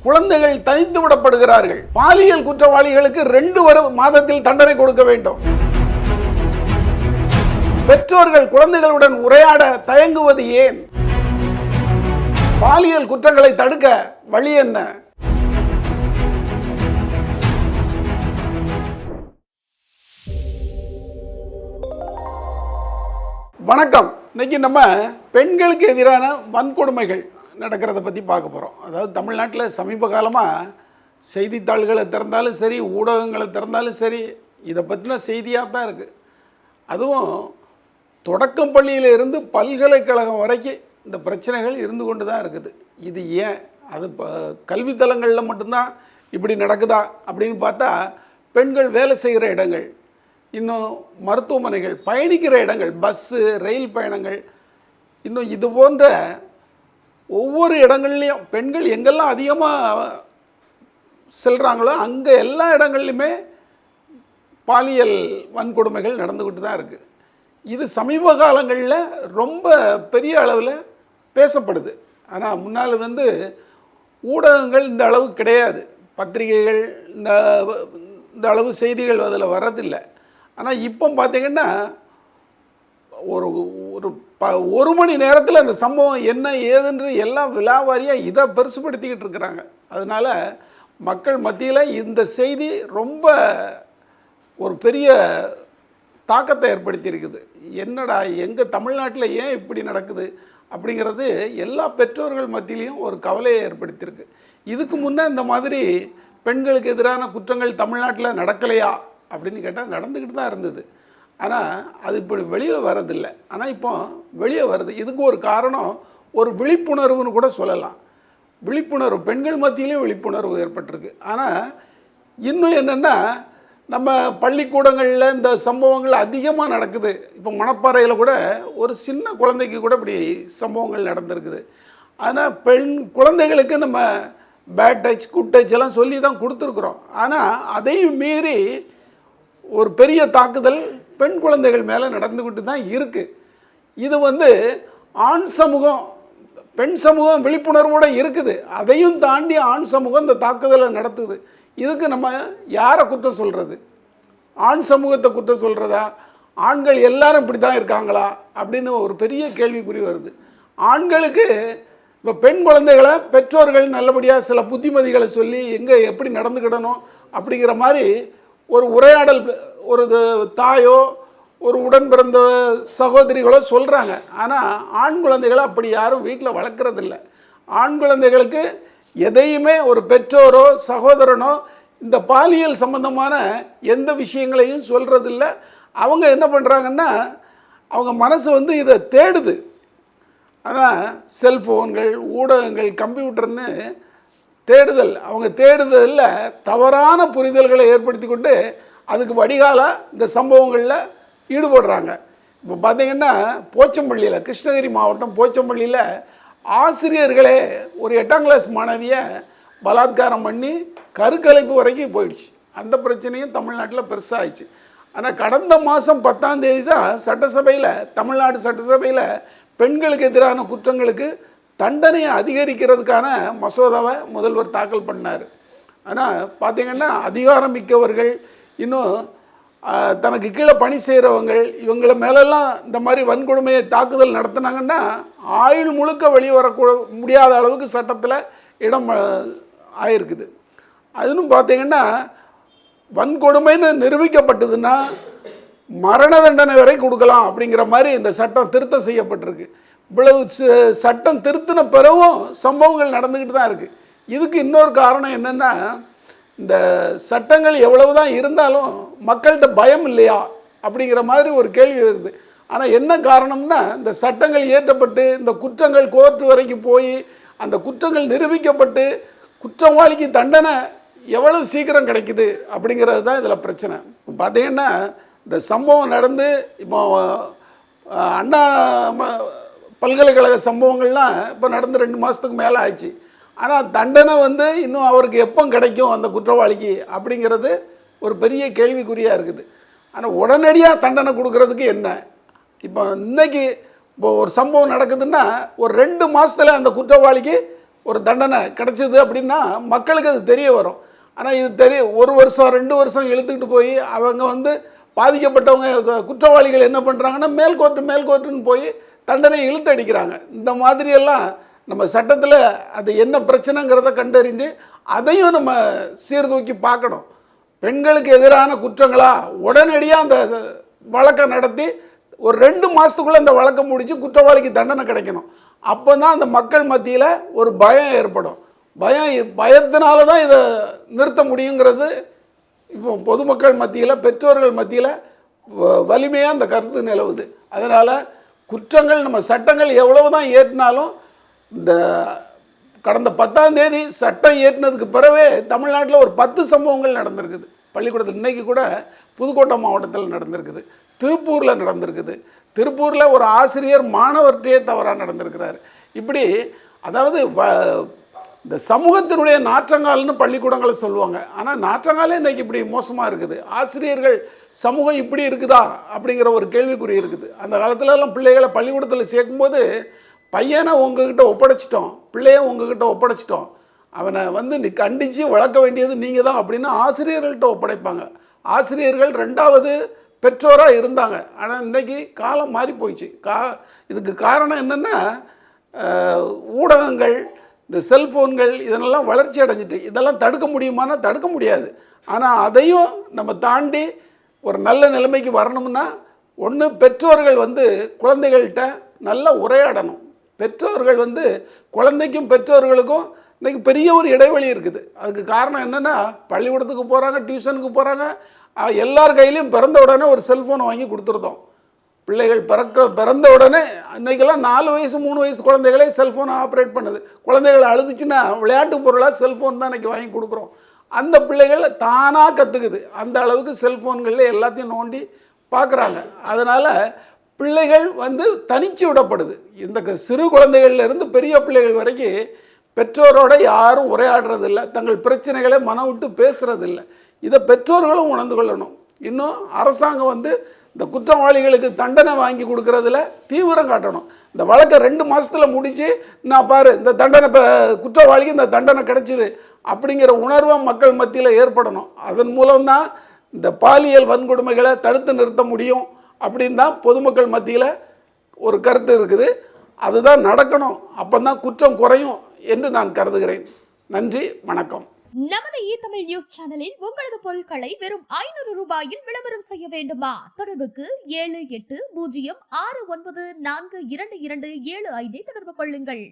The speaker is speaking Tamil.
குழந்தைகள் தனித்து விடப்படுகிறார்கள். பாலியல் குற்றவாளிகளுக்கு 2 மாதத்தில் தண்டனை கொடுக்க வேண்டும். பெற்றோர்கள் குழந்தைகளுடன் உரையாட தயங்குவது ஏன்? பாலியல் குற்றங்களை தடுக்க வழி என்ன? வணக்கம். இன்னைக்கு நம்ம பெண்களுக்கு எதிரான வன்கொடுமைகள் நடக்கிறத பற்றி பார்க்க போகிறோம். அதாவது தமிழ்நாட்டில் சமீப காலமாக செய்தித்தாள்களை திறந்தாலும் சரி, ஊடகங்களை திறந்தாலும் சரி, இதை பற்றின செய்தியாக தான் இருக்குது. அதுவும் தொடக்கம் பள்ளியிலிருந்து பல்கலைக்கழகம் வரைக்கும் இந்த பிரச்சனைகள் இருந்து கொண்டு தான் இருக்குது. இது ஏன்? அது இப்போ கல்வித்தலங்களில் மட்டும்தான் இப்படி நடக்குதா அப்படின்னு பார்த்தா, பெண்கள் வேலை செய்கிற இடங்கள், இன்னும் மருத்துவமனைகள், பயணிக்கிற இடங்கள், பஸ்ஸு, ரயில் பயணங்கள், இன்னும் இது போன்ற ஒவ்வொரு இடங்கள்லையும் பெண்கள் எங்கெல்லாம் அதிகமாக செல்கிறாங்களோ அங்கே எல்லா இடங்கள்லையுமே பாலியல் வன்கொடுமைகள் நடந்துக்கிட்டு தான் இருக்குது. இது சமீப காலங்களில் ரொம்ப பெரிய அளவில் பேசப்படுது. ஆனால் முன்னால் ஊடகங்கள் இந்த அளவு கிடையாது, பத்திரிகைகள் இந்த அளவு செய்திகள் அதில் வரதில்லை. ஆனால் இப்போ பார்த்திங்கன்னா ஒரு மணி நேரத்தில் அந்த சம்பவம் என்ன ஏதுன்று எல்லாம் விலாவாரியாக இதை பெருசுப்படுத்திக்கிட்டு இருக்கிறாங்க. அதனால் மக்கள் மத்தியில் இந்த செய்தி ரொம்ப ஒரு பெரிய தாக்கத்தை ஏற்படுத்தியிருக்குது. என்னடா எங்கள் தமிழ்நாட்டில் ஏன் இப்படி நடக்குது அப்படிங்கிறது எல்லா பெற்றோர்கள் மத்தியிலையும் ஒரு கவலையை ஏற்படுத்தியிருக்கு. இதுக்கு முன்னே இந்த மாதிரி பெண்களுக்கு எதிரான குற்றங்கள் தமிழ்நாட்டில் நடக்கலையா அப்படின்னு கேட்டால் நடந்துக்கிட்டு தான் இருந்தது. ஆனால் அது இப்படி வெளியில் வரதில்லை. ஆனால் இப்போ வெளியே வருது. இதுக்கு ஒரு காரணம் ஒரு விழிப்புணர்வுன்னு கூட சொல்லலாம். விழிப்புணர்வு, பெண்கள் மத்தியிலையும் விழிப்புணர்வு ஏற்பட்டிருக்கு. ஆனால் இன்னும் என்னென்னா, நம்ம பள்ளிக்கூடங்களில் இந்த சம்பவங்கள் அதிகமாக நடக்குது. இப்போ மணப்பாறையில் கூட ஒரு சின்ன குழந்தைக்கு கூட இப்படி சம்பவங்கள் நடந்திருக்குது. ஆனால் குழந்தைகளுக்கு நம்ம பேட் டச், குட் டச் எல்லாம் சொல்லி தான் கொடுத்துருக்குறோம். ஆனால் அதையும் மீறி ஒரு பெரிய தாக்குதல் பெண் குழந்தைகள் மேலே நடந்துக்கிட்டு தான் இருக்குது. இது ஆண் சமூகம், பெண் சமூகம் விழிப்புணர்வோடு இருக்குது. அதையும் தாண்டி ஆண் சமூகம் இந்த தாக்குதலை நடத்துது. இதுக்கு நம்ம யாரை குற்றம் சொல்கிறது? ஆண் சமூகத்தை குற்றம் சொல்கிறதா? ஆண்கள் எல்லாரும் இப்படி தான் இருக்காங்களா அப்படின்னு ஒரு பெரிய கேள்விக்குறி வருது. ஆண்களுக்கு இப்போ பெண் குழந்தைகளை பெற்றோர்கள் நல்லபடியாக சில புத்திமதிகளை சொல்லி எங்கே எப்படி நடந்துக்கிடணும் அப்படிங்கிற மாதிரி ஒரு உரையாடல் ஒரு தாயோ ஒரு உடன் பிறந்த சகோதரிகளோ சொல்கிறாங்க. ஆனால் ஆண் குழந்தைகளை அப்படி யாரும் வீட்டில் வளர்க்குறதில்ல. ஆண் குழந்தைகளுக்கு எதையுமே ஒரு பெற்றோரோ சகோதரனோ இந்த பாலியல் சம்பந்தமான எந்த விஷயங்களையும் சொல்கிறதில்ல. அவங்க என்ன பண்ணுறாங்கன்னா, அவங்க மனசு இதை தேடுது. ஆனால் செல்ஃபோன்கள், ஊடகங்கள், கம்ப்யூட்டர்னு தேடுதல், அவங்க தேடுதலில் தவறான புரிதல்களை ஏற்படுத்தி கொண்டு அதுக்கு வடிகாலாக இந்த சம்பவங்களில் ஈடுபடுறாங்க. இப்போ பார்த்திங்கன்னா போச்சம்பள்ளியில், கிருஷ்ணகிரி மாவட்டம் போச்சம்பள்ளியில் ஆசிரியர்களே ஒரு 8ஆம் கிளாஸ் மாணவியை பலாத்காரம் பண்ணி கருக்கலைப்பு வரைக்கும் போயிடுச்சு. அந்த பிரச்சனையும் தமிழ்நாட்டில் பெருசாகிடுச்சு. ஆனால் கடந்த மாதம் 10ஆம் தேதி தான் சட்டசபையில், தமிழ்நாடு சட்டசபையில் பெண்களுக்கு எதிரான குற்றங்களுக்கு தண்டனையை அதிகரிக்கிறதுக்கான மசோதாவை முதல்வர் தாக்கல் பண்ணார். ஆனால் பார்த்திங்கன்னா அதிகாரம் மிக்கவர்கள், இன்னும் தனக்கு கீழே பணி செய்கிறவங்கள், இவங்கள மேலெல்லாம் இந்த மாதிரி வன்கொடுமையை தாக்குதல் நடத்தினாங்கன்னா ஆயுள் முழுக்க வெளியே முடியாத அளவுக்கு சட்டத்தில் இடம் ஆயிருக்குது. அதுவும் பார்த்திங்கன்னா வன்கொடுமைன்னு நிரூபிக்கப்பட்டதுன்னா மரண தண்டனை வரை கொடுக்கலாம் அப்படிங்கிற மாதிரி இந்த சட்டம் திருத்தம் செய்யப்பட்டிருக்கு. இவ்வளவு சட்டம் திருத்தின பிறகும் சம்பவங்கள் நடந்துக்கிட்டு தான் இருக்குது. இதுக்கு இன்னொரு காரணம் என்னென்னா, இந்த சட்டங்கள் எவ்வளவு தான் இருந்தாலும் மக்கள்கிட்ட பயம் இல்லையா அப்படிங்கிற மாதிரி ஒரு கேள்வி வருது. ஆனால் என்ன காரணம்னா, இந்த சட்டங்கள் இயற்றப்பட்டு இந்த குற்றங்கள் கோர்ட்டு வரைக்கும் போய் அந்த குற்றங்கள் நிரூபிக்கப்பட்டு குற்றவாளிக்கு தண்டனை எவ்வளவு சீக்கிரம் கிடைக்குது அப்படிங்கிறது தான் இதில் பிரச்சனை. பார்த்திங்கன்னா இந்த சம்பவம் நடந்து இப்போ அண்ணா பல்கலைக்கழக சம்பவங்கள்லாம் இப்போ நடந்து 2 மாதத்துக்கு மேலே ஆச்சு. ஆனால் தண்டனை இன்னும் அவருக்கு எப்போ கிடைக்கும் அந்த குற்றவாளிக்கு அப்படிங்கிறது ஒரு பெரிய கேள்விக்குறியாக இருக்குது. ஆனால் உடனடியாக தண்டனை கொடுக்கறதுக்கு என்ன? இப்போ இன்றைக்கி இப்போ ஒரு சம்பவம் நடக்குதுன்னா ஒரு 2 மாதத்தில் அந்த குற்றவாளிக்கு ஒரு தண்டனை கிடைச்சிது அப்படின்னா மக்களுக்கு அது தெரிய வரும். ஆனால் இது 1 வருஷம் 2 வருஷம் இழுத்துக்கிட்டு போய் அவங்க வந்து பாதிக்கப்பட்டவங்க குற்றவாளிகள் என்ன பண்ணுறாங்கன்னா மேல்கோர்ட்டுன்னு போய் தண்டனை இழுத்து அடிக்கிறாங்க. இந்த மாதிரியெல்லாம் நம்ம சட்டத்தில் அது என்ன பிரச்சனைங்கிறத கண்டறிஞ்சு அதையும் நம்ம சீர்தூக்கி பார்க்கணும். பெண்களுக்கு எதிரான குற்றங்களா உடனடியாக அந்த வழக்கை நடத்தி ஒரு 2 மாதத்துக்குள்ளே அந்த வழக்கை முடித்து குற்றவாளிக்கு தண்டனை கிடைக்கணும். அப்போ தான் அந்த மக்கள் மத்தியில் ஒரு பயம் ஏற்படும். பயத்தினால தான் இதை நிறுத்த முடியுங்கிறது இப்போ பொதுமக்கள் மத்தியில் பெற்றோர்கள் மத்தியில் வலிமையாக அந்த கருத்து நிலவுது. அதனால் குற்றங்கள் நம்ம சட்டங்கள் எவ்வளவு தான் ஏற்றினாலும் இந்த கடந்த 10ஆம் தேதி சட்டம் ஏற்றினதுக்கு பிறவே தமிழ்நாட்டில் ஒரு 10 சம்பவங்கள் நடந்திருக்குது. பள்ளிக்கூடத்தில் இன்றைக்கி கூட புதுக்கோட்டை மாவட்டத்தில் நடந்திருக்குது, திருப்பூரில் நடந்திருக்குது. திருப்பூரில் ஒரு ஆசிரியர் மாணவர்கிட்டே தவறாக நடந்திருக்கிறார். இப்படி அதாவது இந்த சமூகத்தினுடைய நாற்றங்கால்னு பள்ளிக்கூடங்களை சொல்லுவாங்க. ஆனால் நாற்றங்காலே இன்றைக்கி இப்படி மோசமாக இருக்குது. ஆசிரியர்கள் சமூகம் இப்படி இருக்குதா அப்படிங்கிற ஒரு கேள்விக்குறி இருக்குது. அந்த காலத்துலலாம் பிள்ளைகளை பள்ளிக்கூடத்தில் சேர்க்கும்போது பையனை உங்ககிட்ட ஒப்படைச்சிட்டோம், பிள்ளைய உங்ககிட்ட ஒப்படைச்சிட்டோம், அவனை வந்து நீ கண்டித்து வளர்க்க வேண்டியது நீங்கள் தான் அப்படின்னு ஆசிரியர்கள்ட்ட ஒப்படைப்பாங்க. ஆசிரியர்கள் 2வது பெற்றோராக இருந்தாங்க. ஆனால் இன்றைக்கி காலம் மாறி போயிடுச்சு. இதுக்கு காரணம் என்னென்னா ஊடகங்கள், இந்த செல்ஃபோன்கள் இதனெல்லாம் வளர்ச்சி அடைஞ்சிட்டு. இதெல்லாம் தடுக்க முடியுமானா தடுக்க முடியாது. ஆனால் அதையும் நம்ம தாண்டி ஒரு நல்ல நிலைமைக்கு வரணும்னா ஒன்று பெற்றோர்கள் வந்து குழந்தைகள்கிட்ட நல்லா உரையாடணும். பெற்றோர்கள் வந்து குழந்தைக்கும் பெற்றோர்களுக்கும் இன்றைக்கி பெரிய ஒரு இடைவெளி இருக்குது. அதுக்கு காரணம் என்னென்னா பள்ளிக்கூடத்துக்கு போகிறாங்க, டியூஷனுக்கு போகிறாங்க, எல்லார் கையிலையும் பிறந்த உடனே ஒரு செல்ஃபோனை வாங்கி கொடுத்துருந்தோம். பிள்ளைகள் பிறந்த உடனே இன்றைக்கெல்லாம் 4 வயசு 3 வயசு குழந்தைகளே செல்ஃபோனை ஆப்ரேட் பண்ணுது. குழந்தைகள் அழுதுச்சுன்னா விளையாட்டு பொருளாக செல்ஃபோன் தான் இன்றைக்கி வாங்கி கொடுக்குறோம். அந்த பிள்ளைகள் தானாக கற்றுக்குது. அந்த அளவுக்கு செல்ஃபோன்களில் எல்லாத்தையும் நோண்டி பார்க்குறாங்க. அதனால் பிள்ளைகள் வந்து தனிச்சு விடப்படுது. இந்த சிறு குழந்தைகள்லேருந்து பெரிய பிள்ளைகள் வரைக்கும் பெற்றோரோட யாரும் உரையாடுறதில்லை, தங்கள் பிரச்சனைகளை மனம் விட்டு பேசுகிறதில்லை. இதை பெற்றோர்களும் உணர்ந்து கொள்ளணும். இன்னும் அரசாங்கம் வந்து இந்த குற்றவாளிகளுக்கு தண்டனை வாங்கி கொடுக்கறதுல தீவிரம் காட்டணும். இந்த வழக்கை 2 மாதத்தில் முடித்து நான் பாரு இந்த தண்டனை குற்றவாளிக்கு இந்த தண்டனை கிடைச்சிது அப்படிங்கிற உணர்வை மக்கள் மத்தியில் ஏற்படணும். அதன் மூலம்தான் இந்த பாலியல் வன்கொடுமைகளை தடுத்து நிறுத்த முடியும் அப்படின்னு தான் பொதுமக்கள் மத்தியில் ஒரு கருத்து இருக்குது. அதுதான் நடக்கணும். அப்போ தான் குற்றம் குறையும் என்று நான் கருதுகிறேன். நன்றி, வணக்கம். நமது தமிழ் நியூஸ் சேனலில் உங்களது பொருட்களை வெறும் 500 ரூபாயில் விளம்பரம் செய்ய வேண்டுமா? தொடர்புக்கு 7806942275 தொடர்பு கொள்ளுங்கள்.